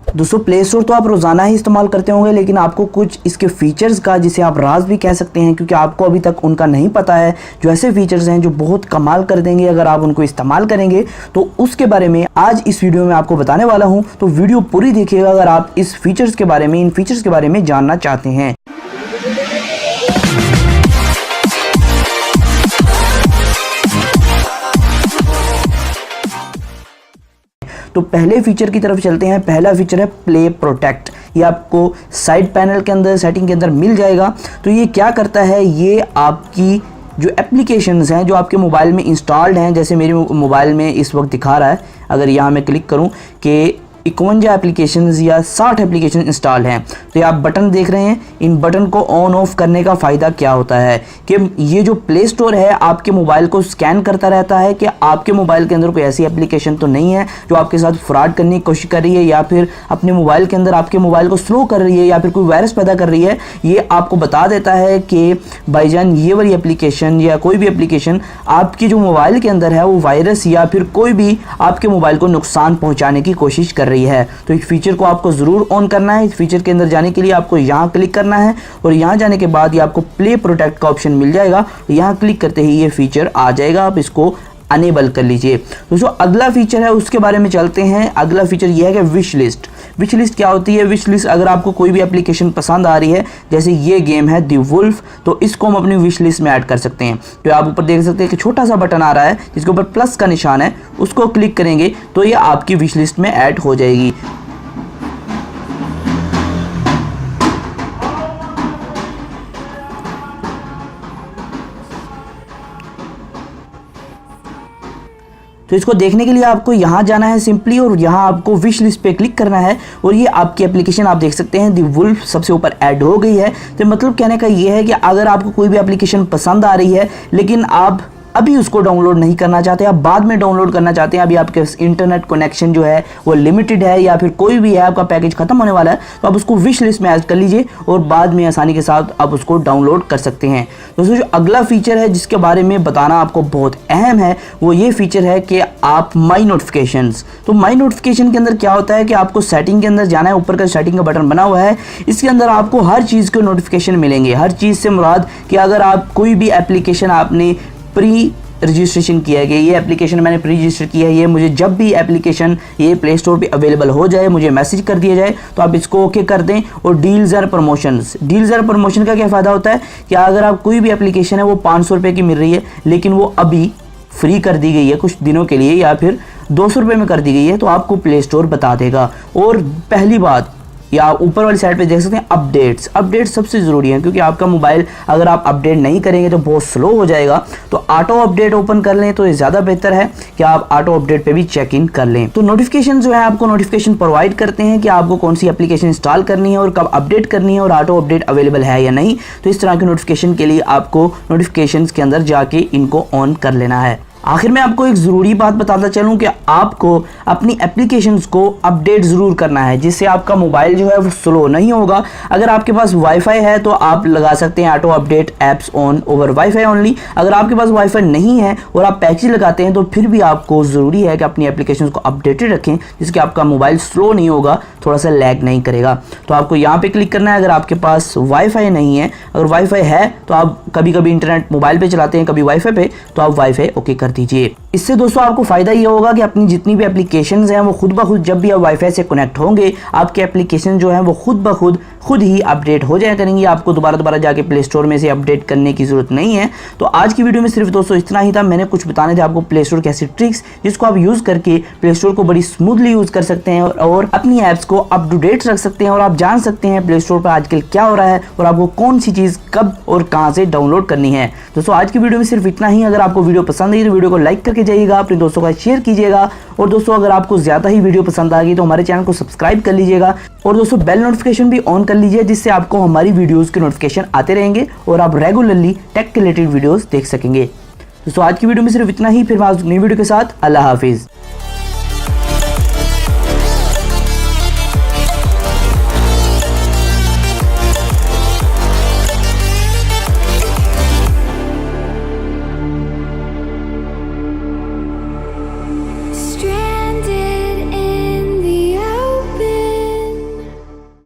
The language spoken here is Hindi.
दोस्तों प्ले स्टोर तो आप रोज़ाना ही इस्तेमाल करते होंगे, लेकिन आपको कुछ इसके फीचर्स का, जिसे आप राज भी कह सकते हैं, क्योंकि आपको अभी तक उनका नहीं पता है, जो ऐसे फीचर्स हैं जो बहुत कमाल कर देंगे अगर आप उनको इस्तेमाल करेंगे, तो उसके बारे में आज इस वीडियो में आपको बताने वाला हूं। तो वीडियो पूरी देखिएगा अगर आप इस फीचर्स के बारे में, इन फीचर्स के बारे में जानना चाहते हैं। तो पहले फीचर की तरफ चलते हैं। पहला फीचर है प्ले प्रोटेक्ट। ये आपको साइड पैनल के अंदर, सेटिंग के अंदर मिल जाएगा। तो ये क्या करता है, ये आपकी जो एप्लीकेशंस हैं जो आपके मोबाइल में इंस्टॉल्ड हैं, जैसे मेरे मोबाइल में इस वक्त दिखा रहा है, अगर यहाँ मैं क्लिक करूँ कि 51 एप्लीकेशंस या 60 एप्लीकेशन इंस्टॉल हैं, तो ये आप बटन देख रहे हैं। इन बटन को ऑन ऑफ करने का फ़ायदा क्या होता है कि ये जो प्ले स्टोर है आपके मोबाइल को स्कैन करता रहता है कि आपके मोबाइल के अंदर कोई ऐसी एप्लीकेशन तो नहीं है जो आपके साथ फ्रॉड करने की कोशिश कर रही है, या फिर अपने मोबाइल के अंदर आपके मोबाइल को स्लो कर रही है, या फिर कोई वायरस पैदा कर रही है। ये आपको बता देता है कि भाईजान ये वाली एप्लीकेशन या कोई भी एप्लीकेशन आपके जो मोबाइल के अंदर है वो वायरस या फिर कोई भी आपके मोबाइल को नुकसान पहुँचाने की कोशिश कर रही है। तो इस फीचर को आपको जरूर ऑन करना है। इस फीचर के अंदर जाने के लिए आपको यहाँ क्लिक करना है और यहाँ जाने के बाद ये आपको प्ले प्रोटेक्ट का ऑप्शन मिल जाएगा। यहाँ क्लिक करते ही ये फीचर आ जाएगा, आप इसको अनेबल कर लीजिए। दोस्तों अगला फीचर है, उसके बारे में चलते हैं। अगला फीचर ये है कि विश लिस्ट। विश लिस्ट क्या होती है? विश लिस्ट, अगर आपको कोई भी एप्लीकेशन पसंद आ रही है, जैसे ये गेम है दी वुल्फ, तो इसको हम अपनी विश लिस्ट में ऐड कर सकते हैं। तो आप ऊपर देख सकते हैं कि छोटा सा बटन आ रहा है जिसके ऊपर प्लस का निशान है, उसको क्लिक करेंगे तो ये आपकी विश लिस्ट में ऐड हो जाएगी। तो इसको देखने के लिए आपको यहाँ जाना है सिंपली, और यहाँ आपको विश लिस्ट पे क्लिक करना है और ये आपकी एप्लीकेशन आप देख सकते हैं दी वुल्फ सबसे ऊपर ऐड हो गई है। तो मतलब कहने का ये है कि अगर आपको कोई भी एप्लीकेशन पसंद आ रही है लेकिन आप अभी उसको डाउनलोड नहीं करना चाहते, आप बाद में डाउनलोड करना चाहते हैं, अभी आपके इंटरनेट कनेक्शन जो है वो लिमिटेड है, या फिर कोई भी है आपका पैकेज खत्म होने वाला है, तो आप उसको विश लिस्ट में ऐड कर लीजिए और बाद में आसानी के साथ आप उसको डाउनलोड कर सकते हैं। दोस्तों जो अगला फीचर है जिसके बारे में बताना आपको बहुत अहम है, वो ये फीचर है कि आप माई नोटिफिकेशंस। तो माई नोटिफिकेशन के अंदर क्या होता है कि आपको सेटिंग के अंदर जाना है, ऊपर का सेटिंग का बटन बना हुआ है, इसके अंदर आपको हर चीज़ के नोटिफिकेशन मिलेंगे। हर चीज़ से मुराद कि अगर आप कोई भी एप्लीकेशन आपने प्री रजिस्ट्रेशन किया है कि ये एप्लीकेशन मैंने प्री रजिस्टर किया है, ये मुझे जब भी एप्लीकेशन ये प्ले स्टोर पे अवेलेबल हो जाए मुझे मैसेज कर दिया जाए, तो आप इसको ओके कर दें। और डील्स और प्रमोशंस, डील्स और प्रमोशन का क्या फ़ायदा होता है कि अगर आप कोई भी एप्लीकेशन है वो 500 रुपये की मिल रही है लेकिन वो अभी फ्री कर दी गई है कुछ दिनों के लिए, या फिर 200 रुपये में कर दी गई है, तो आपको प्ले स्टोर बता देगा। और पहली बात, या ऊपर वाली साइड पे देख सकते हैं अपडेट्स। अपडेट्स सबसे ज़रूरी है क्योंकि आपका मोबाइल अगर आप अपडेट नहीं करेंगे तो बहुत स्लो हो जाएगा। तो ऑटो अपडेट ओपन कर लें तो ये ज़्यादा बेहतर है कि आप ऑटो अपडेट पे भी चेक इन कर लें। तो नोटिफिकेशन जो है आपको नोटिफिकेशन प्रोवाइड करते हैं कि आपको कौन सी एप्लीकेशन इंस्टॉल करनी है और कब अपडेट करनी है और ऑटो अपडेट अवेलेबल है या नहीं। तो इस तरह के नोटिफिकेशन के लिए आपको नोटिफिकेशन के अंदर जाके इनको ऑन कर लेना है। आखिर में आपको एक ज़रूरी बात बताता चलूँ कि आपको अपनी एप्लीकेशंस को अपडेट ज़रूर करना है, जिससे आपका मोबाइल जो है वो स्लो नहीं होगा। अगर आपके पास वाईफाई है तो आप लगा सकते हैं auto update apps on over wifi only. अगर आपके पास वाईफाई नहीं है और आप पैकेज लगाते हैं तो फिर भी आपको ज़रूरी है कि अपनी एप्लीकेशंस को अपडेटेड रखें, जिससे आपका मोबाइल स्लो नहीं होगा, थोड़ा सा लैग नहीं करेगा। तो आपको यहाँ पर क्लिक करना है। अगर आपके पास वाईफाई नहीं है, अगर वाईफाई है तो आप कभी कभी इंटरनेट मोबाइल पर चलाते हैं, कभी वाईफाई पे, तो आप वाईफाई ओके कर दीजिए। इससे दोस्तों आपको फायदा ये होगा कि अपनी जितनी भी एप्लीकेशंस हैं वो खुद ब खुद, जब भी आप वाईफाई से कनेक्ट होंगे, आपके एप्लीकेशन जो हैं वो खुद ब खुद ही अपडेट हो जाया करेंगी। आपको दोबारा जाके प्ले स्टोर में से अपडेट करने की जरूरत नहीं है। तो आज की वीडियो में सिर्फ दोस्तों इतना ही था। मैंने कुछ बताने थे आपको प्ले स्टोर की ऐसी ट्रिक्स जिसको आप यूज़ करके प्ले स्टोर को बड़ी स्मूथली यूज़ कर सकते हैं और अपनी ऐप्स को अप टू डेट रख सकते हैं, और आप जान सकते हैं प्ले स्टोर पर आजकल क्या हो रहा है और आपको कौन सी चीज़ कब और कहाँ से डाउनलोड करनी है। दोस्तों आज की वीडियो में सिर्फ इतना ही। अगर आपको वीडियो पसंद आई तो वीडियो को लाइक करके जाइएगा, अपने दोस्तों का शेयर कीजिएगा, और दोस्तों अगर आपको ज़्यादा ही वीडियो पसंद आ गई तो हमारे चैनल को सब्सक्राइब कर लीजिएगा, और दोस्तों बेल नोटिफिकेशन भी ऑन कर लीजिए, जिससे आपको हमारी वीडियोस के नोटिफिकेशन आते रहेंगे और आप रेगुलरली टेक के रिलेटेड वीडियोस देख सकेंगे। दोस्तों आज की वीडियो में सिर्फ इतना ही। फिर मैं नई वीडियो के साथ, अल्लाह हाफिज़।